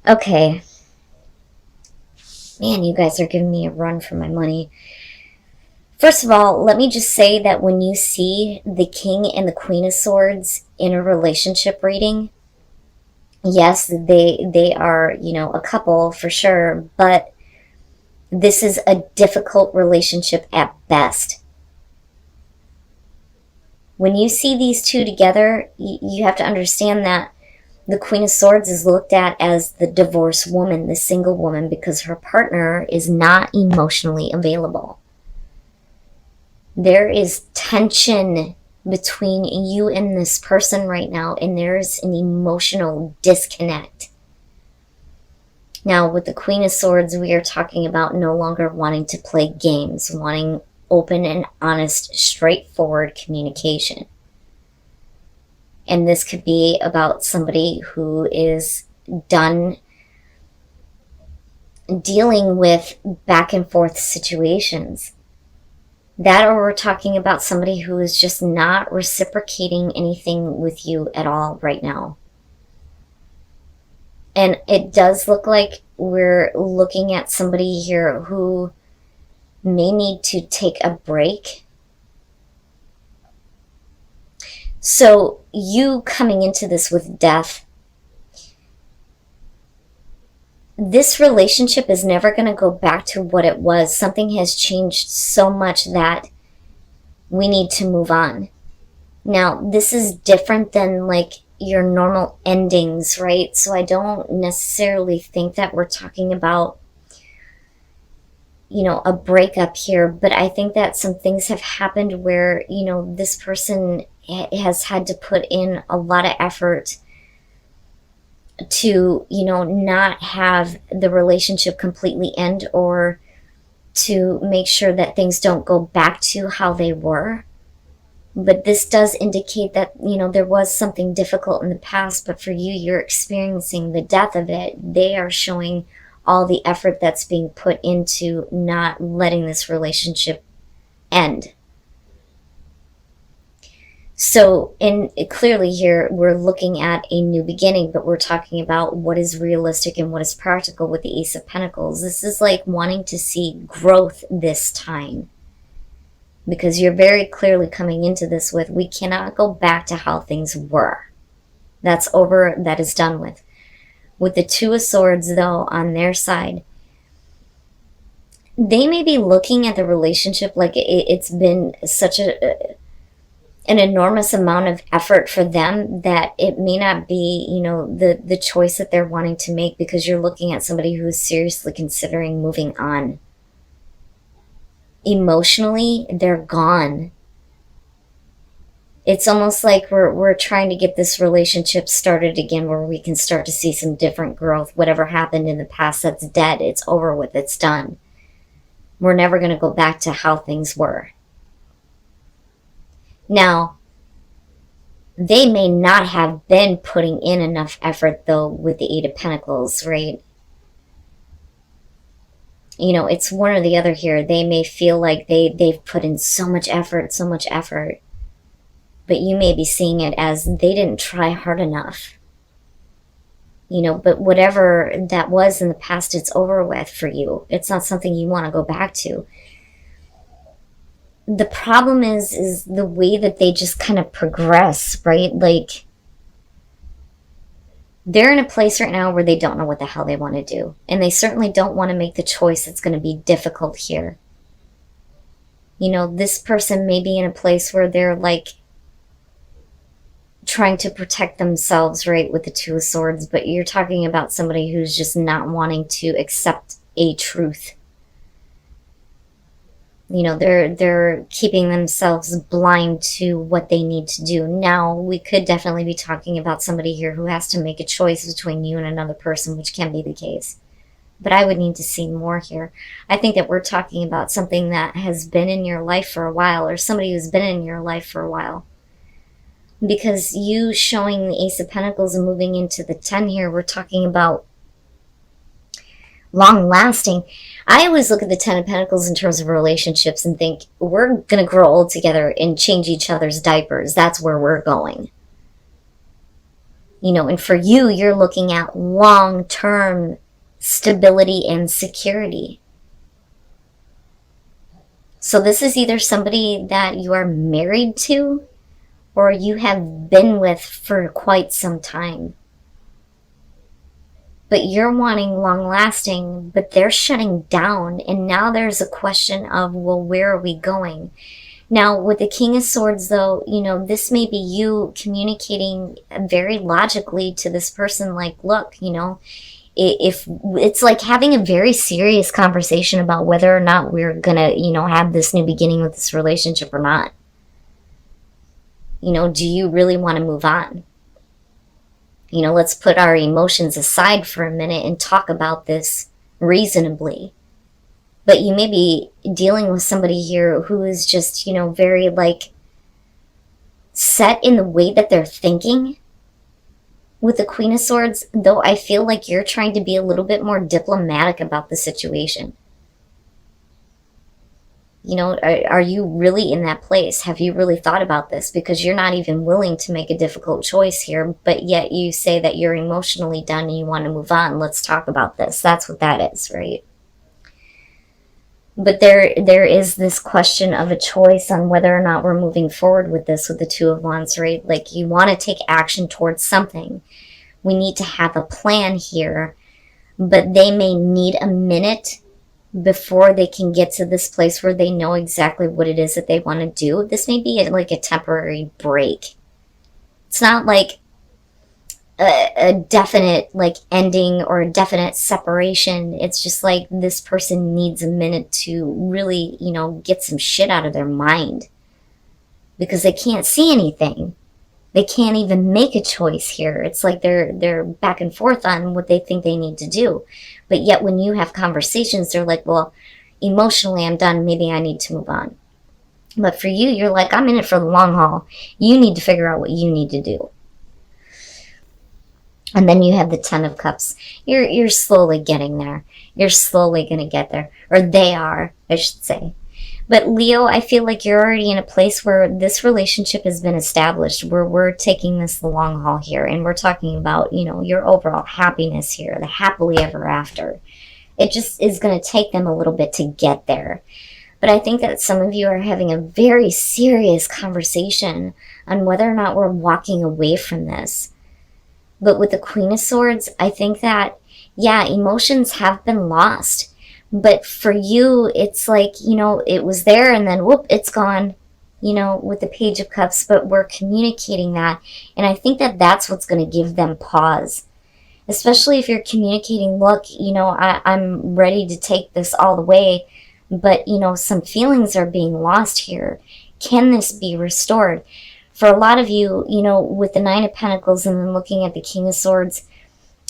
Okay. Man, you guys are giving me a run for my money. First of all, let me just say that when you see the King and the Queen of Swords in a relationship reading, yes, they are, a couple for sure, but this is a difficult relationship at best. When you see these two together, you have to understand that the Queen of Swords is looked at as the divorced woman, the single woman, because her partner is not emotionally available. There is tension between you and this person right now, and there's an emotional disconnect. Now, with the Queen of Swords, we are talking about no longer wanting to play games, wanting open and honest, straightforward communication. And this could be about somebody who is done dealing with back and forth situations. That, or we're talking about somebody who is just not reciprocating anything with you at all right now. And it does look like we're looking at somebody here who may need to take a break. So you coming into this with death, this relationship is never going to go back to what it was. Something has changed so much that we need to move on. Now, this is different than like your normal endings, right? So I don't necessarily think that we're talking about, a breakup here, but I think that some things have happened where, this person has had to put in a lot of effort to, not have the relationship completely end, or to make sure that things don't go back to how they were. But this does indicate that, there was something difficult in the past, but for you, you're experiencing the death of it. They are showing all the effort that's being put into not letting this relationship end. So, clearly here, we're looking at a new beginning, but we're talking about what is realistic and what is practical with the Ace of Pentacles. This is like wanting to see growth this time, because you're very clearly coming into this with, we cannot go back to how things were. That's over. That is done with. With the Two of Swords, though, on their side, they may be looking at the relationship like it's been such an enormous amount of effort for them that it may not be, the choice that they're wanting to make, because you're looking at somebody who is seriously considering moving on. Emotionally, they're gone. It's almost like we're trying to get this relationship started again, where we can start to see some different growth. Whatever happened in the past, that's dead. It's over with. It's done. We're never going to go back to how things were. Now, they may not have been putting in enough effort, though, with the Eight of Pentacles, right? It's one or the other here. They may feel like they've put in so much effort, but you may be seeing it as they didn't try hard enough. But whatever that was in the past, it's over with for you. It's not something you want to go back to. The problem is the way that they just kind of progress, right? Like, they're in a place right now where they don't know what the hell they want to do. And they certainly don't want to make the choice that's going to be difficult here. This person may be in a place where they're like trying to protect themselves, right, with the Two of Swords, but you're talking about somebody who's just not wanting to accept a truth. They're keeping themselves blind to what they need to do. Now, we could definitely be talking about somebody here who has to make a choice between you and another person, which can be the case. But I would need to see more here. I think that we're talking about something that has been in your life for a while, or somebody who's been in your life for a while. Because you showing the Ace of Pentacles and moving into the 10 here, we're talking about long-lasting. I always look at the Ten of Pentacles in terms of relationships and think, we're going to grow old together and change each other's diapers. That's where we're going. And for you, you're looking at long-term stability and security. So this is either somebody that you are married to or you have been with for quite some time. But you're wanting long lasting, but they're shutting down. And now there's a question of, well, where are we going? Now, with the King of Swords, though, this may be you communicating very logically to this person, like, look, if it's like having a very serious conversation about whether or not we're gonna, have this new beginning with this relationship or not. Do you really want to move on? Let's put our emotions aside for a minute and talk about this reasonably. But you may be dealing with somebody here who is just, very like set in the way that they're thinking. With the Queen of Swords, though, I feel like you're trying to be a little bit more diplomatic about the situation. Are you really in that place? Have you really thought about this? Because you're not even willing to make a difficult choice here, but yet you say that you're emotionally done and you want to move on. Let's talk about this. That's what that is, right? But there is this question of a choice on whether or not we're moving forward with this with the Two of Wands, right? Like, you want to take action towards something. We need to have a plan here, but they may need a minute before they can get to this place where they know exactly what it is that they want to do. This may be like a temporary break. It's not like a definite like ending or a definite separation. It's just like this person needs a minute to really, get some shit out of their mind because they can't see anything. They can't even make a choice here. It's like they're back and forth on what they think they need to do. But yet when you have conversations, they're like, well, emotionally I'm done. Maybe I need to move on. But for you, you're like, I'm in it for the long haul. You need to figure out what you need to do. And then you have the Ten of Cups. You're slowly getting there. You're slowly going to get there. Or they are, I should say. But Leo, I feel like you're already in a place where this relationship has been established, where we're taking this the long haul here. And we're talking about, your overall happiness here, the happily ever after. It just is going to take them a little bit to get there. But I think that some of you are having a very serious conversation on whether or not we're walking away from this. But with the Queen of Swords, I think that, yeah, emotions have been lost. But for you, it's like, it was there and then whoop, it's gone, with the Page of Cups. But we're communicating that. And I think that that's what's going to give them pause. Especially if you're communicating, look, I'm ready to take this all the way. But, some feelings are being lost here. Can this be restored? For a lot of you, with the Nine of Pentacles and then looking at the King of Swords,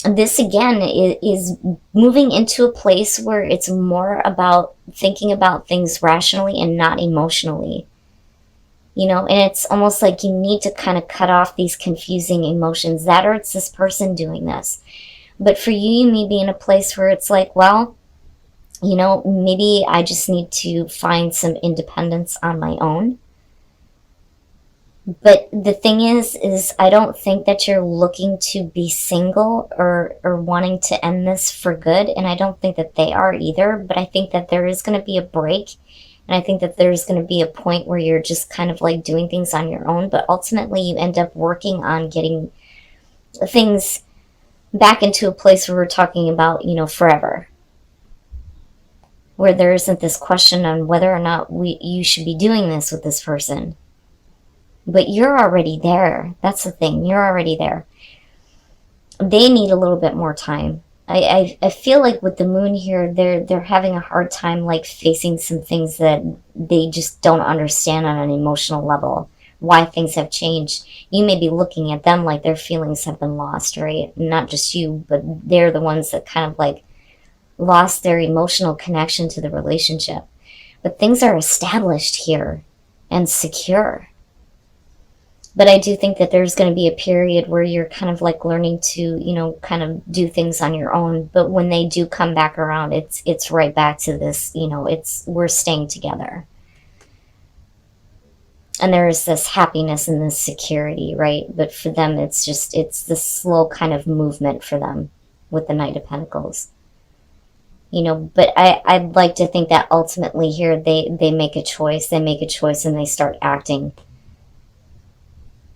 this again is moving into a place where it's more about thinking about things rationally and not emotionally. And it's almost like you need to kind of cut off these confusing emotions. That or it's this person doing this. But for you, you may be in a place where it's like, well, maybe I just need to find some independence on my own. But the thing is I don't think that you're looking to be single or wanting to end this for good. And I don't think that they are either. But I think that there is going to be a break. And I think that there's going to be a point where you're just kind of like doing things on your own. But ultimately you end up working on getting things back into a place where we're talking about, forever. Where there isn't this question on whether or not you should be doing this with this person. But you're already there. That's the thing. You're already there. They need a little bit more time. I feel like with the moon here, they're having a hard time like facing some things that they just don't understand on an emotional level. Why things have changed. You may be looking at them like their feelings have been lost, right? Not just you, but they're the ones that kind of like lost their emotional connection to the relationship. But things are established here and secure. But I do think that there's going to be a period where you're kind of like learning to, kind of do things on your own. But when they do come back around, it's right back to this, we're staying together. And there is this happiness and this security, right? But for them, it's this slow kind of movement for them with the Knight of Pentacles. But I'd like to think that ultimately here they make a choice. They make a choice and they start acting.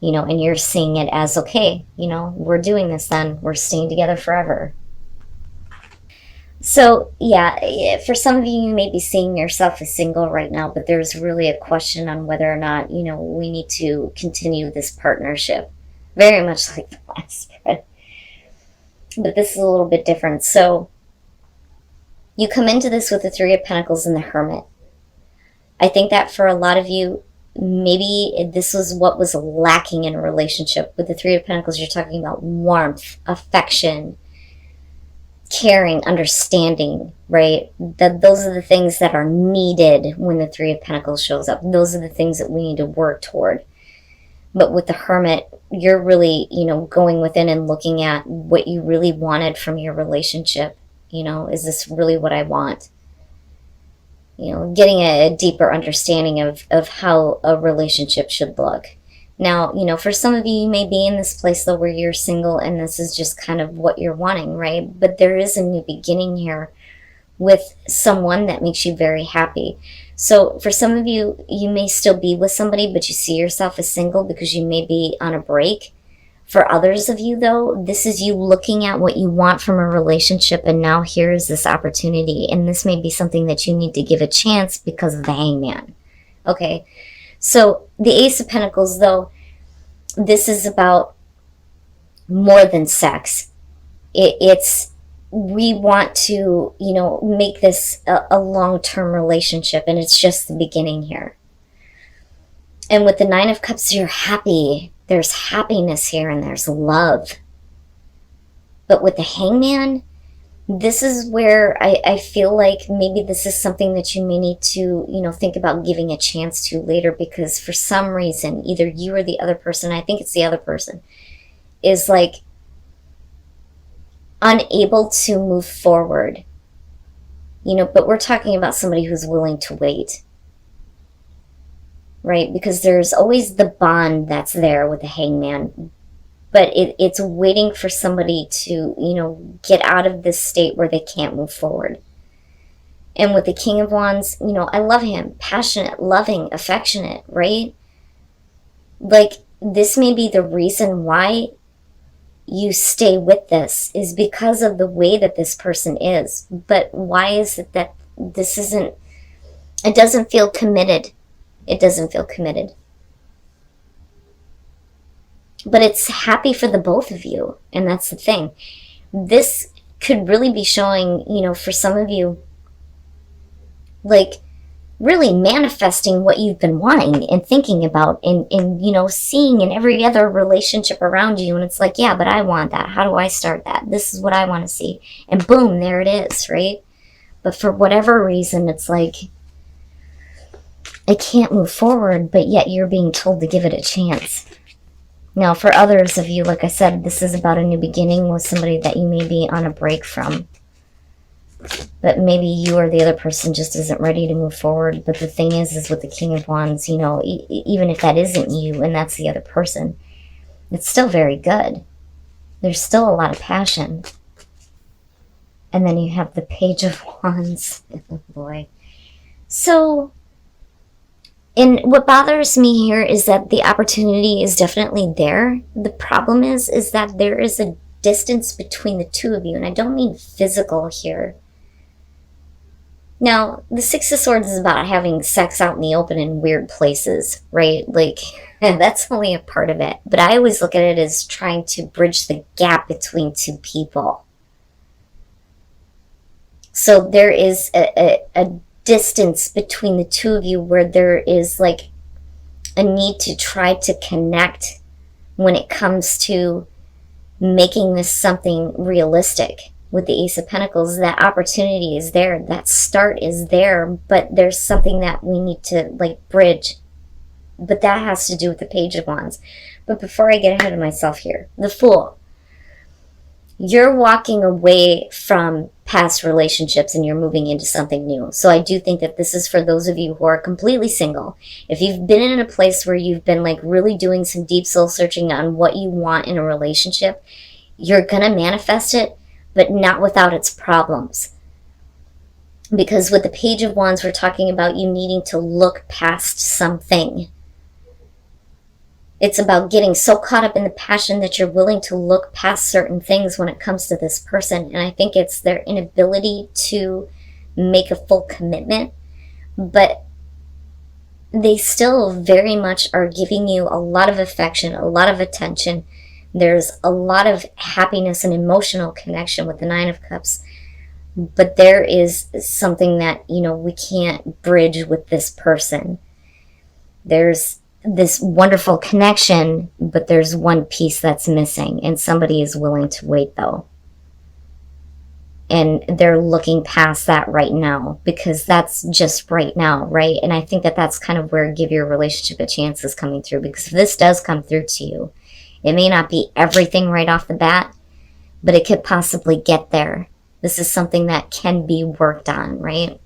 And you're seeing it as, okay, we're doing this then. We're staying together forever. So, yeah, for some of you, you may be seeing yourself as single right now, but there's really a question on whether or not, we need to continue this partnership. Very much like the last spread. But this is a little bit different. So, you come into this with the Three of Pentacles and the Hermit. I think that for a lot of you, maybe this was what was lacking in a relationship. With the Three of Pentacles, you're talking about warmth, affection, caring, understanding, right? Those are the things that are needed when the Three of Pentacles shows up. Those are the things that we need to work toward. But with the Hermit, you're really, going within and looking at what you really wanted from your relationship. Is this really what I want? Getting a deeper understanding of how a relationship should look. Now, for some of you, you may be in this place, though, where you're single and this is just kind of what you're wanting, right? But there is a new beginning here with someone that makes you very happy. So for some of you, you may still be with somebody, but you see yourself as single because you may be on a break. For others of you, though, this is you looking at what you want from a relationship, and now here is this opportunity. And this may be something that you need to give a chance because of the Hangman. Okay, so the Ace of Pentacles, though, this is about more than sex. It's we want to, make this a long-term relationship, and it's just the beginning here. And with the Nine of Cups, you're happy. There's happiness here and there's love. But with the Hangman, this is where I feel like maybe this is something that you may need to, think about giving a chance to later, because for some reason, either you or the other person, I think it's the other person, is like unable to move forward. But we're talking about somebody who's willing to wait. Right? Because there's always the bond that's there with the Hangman. But it's waiting for somebody to, get out of this state where they can't move forward. And with the King of Wands, I love him. Passionate, loving, affectionate, right? Like, this may be the reason why you stay with this, is because of the way that this person is. But why is it that this isn't, it doesn't feel committed? It doesn't feel committed. But it's happy for the both of you. And that's the thing. This could really be showing, for some of you, like really manifesting what you've been wanting and thinking about and seeing in every other relationship around you. And it's like, yeah, but I want that. How do I start that? This is what I want to see. And boom, there it is, right? But for whatever reason, it's like, I can't move forward, but yet you're being told to give it a chance. Now, for others of you, like I said, this is about a new beginning with somebody that you may be on a break from. But maybe you or the other person just isn't ready to move forward. But the thing is with the King of Wands, even if that isn't you and that's the other person, it's still very good. There's still a lot of passion. And then you have the Page of Wands. Oh boy. So, and what bothers me here is that the opportunity is definitely there. The problem is that there is a distance between the two of you. And I don't mean physical here. Now, the Six of Swords is about having sex out in the open in weird places, right? Like, that's only a part of it. But I always look at it as trying to bridge the gap between two people. So there is a distance between the two of you where there is like a need to try to connect when it comes to making this something realistic. With the Ace of Pentacles, that opportunity is there, that start is there, but there's something that we need to like bridge. But that has to do with the Page of Wands. But before I get ahead of myself here, the Fool. You're walking away from past relationships and you're moving into something new. So I do think that this is for those of you who are completely single. If you've been in a place where you've been like really doing some deep soul searching on what you want in a relationship, you're going to manifest it, but not without its problems. Because with the Page of Wands, we're talking about you needing to look past something. It's about getting so caught up in the passion that you're willing to look past certain things when it comes to this person. And I think it's their inability to make a full commitment, but they still very much are giving you a lot of affection, a lot of attention. There's a lot of happiness and emotional connection with the Nine of Cups. But there is something that, we can't bridge with this person. There's this wonderful connection, but there's one piece that's missing, and somebody is willing to wait, though. And they're looking past that right now, because that's just right now, right? And I think that that's kind of where give your relationship a chance is coming through, because if this does come through to you, it may not be everything right off the bat, but it could possibly get there. This is something that can be worked on, right?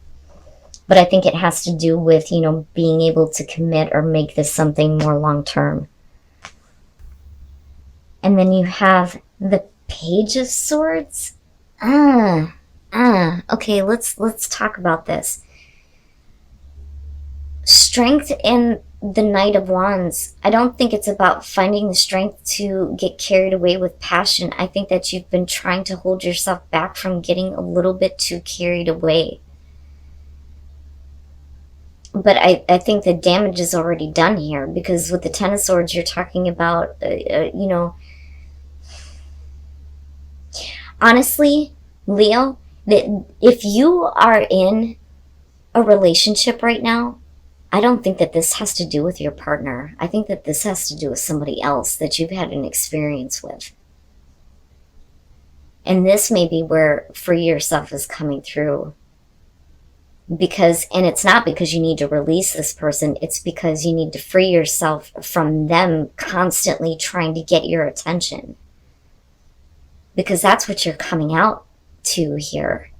But I think it has to do with, being able to commit or make this something more long-term. And then you have the Page of Swords. Okay, let's talk about this. Strength in the Knight of Wands. I don't think it's about finding the strength to get carried away with passion. I think that you've been trying to hold yourself back from getting a little bit too carried away. But I think the damage is already done here, because with the Ten of Swords, you're talking about, honestly, Leo, that if you are in a relationship right now, I don't think that this has to do with your partner. I think that this has to do with somebody else that you've had an experience with. And this may be where free yourself is coming through. And it's not because you need to release this person, it's because you need to free yourself from them constantly trying to get your attention. Because that's what you're coming out to here.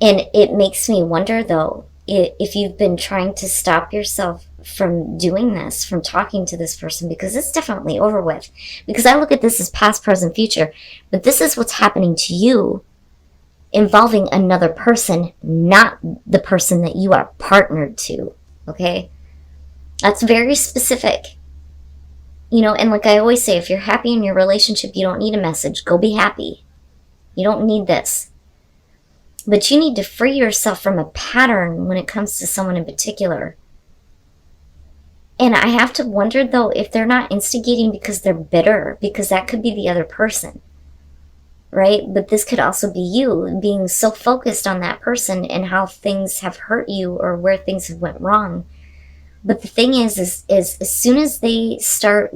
And it makes me wonder, though, if you've been trying to stop yourself from doing this, from talking to this person, because it's definitely over with. Because I look at this as past, present, future, but this is what's happening to you, involving another person, not the person that you are partnered to, okay? That's very specific. And like I always say, if you're happy in your relationship, you don't need a message. Go be happy. You don't need this. But you need to free yourself from a pattern when it comes to someone in particular. And I have to wonder, though, if they're not instigating because they're bitter, because that could be the other person. Right? But this could also be you being so focused on that person and how things have hurt you or where things have went wrong. But the thing is as soon as they start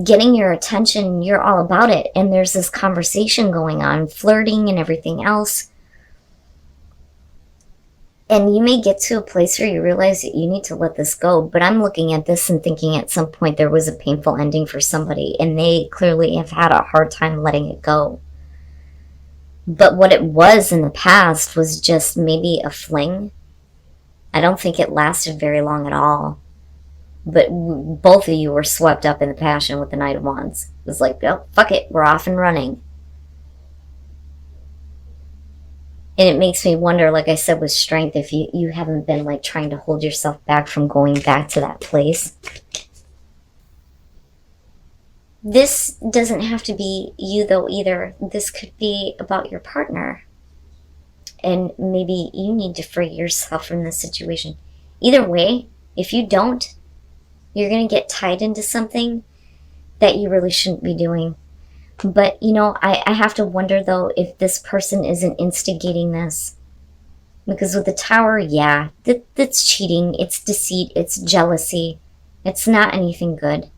getting your attention, you're all about it. And there's this conversation going on, flirting and everything else. And you may get to a place where you realize that you need to let this go. But I'm looking at this and thinking at some point there was a painful ending for somebody, and they clearly have had a hard time letting it go. But what it was in the past was just maybe a fling. I don't think it lasted very long at all. But both of you were swept up in the passion with the Knight of Wands. It was like, oh, fuck it, we're off and running. And it makes me wonder, like I said, with strength, if you haven't been trying to hold yourself back from going back to that place. This doesn't have to be you, though, either. This could be about your partner. And maybe you need to free yourself from this situation. Either way, if you don't, you're going to get tied into something that you really shouldn't be doing. But, I have to wonder, though, if this person isn't instigating this. Because with the Tower, yeah, that's cheating, it's deceit, it's jealousy. It's not anything good.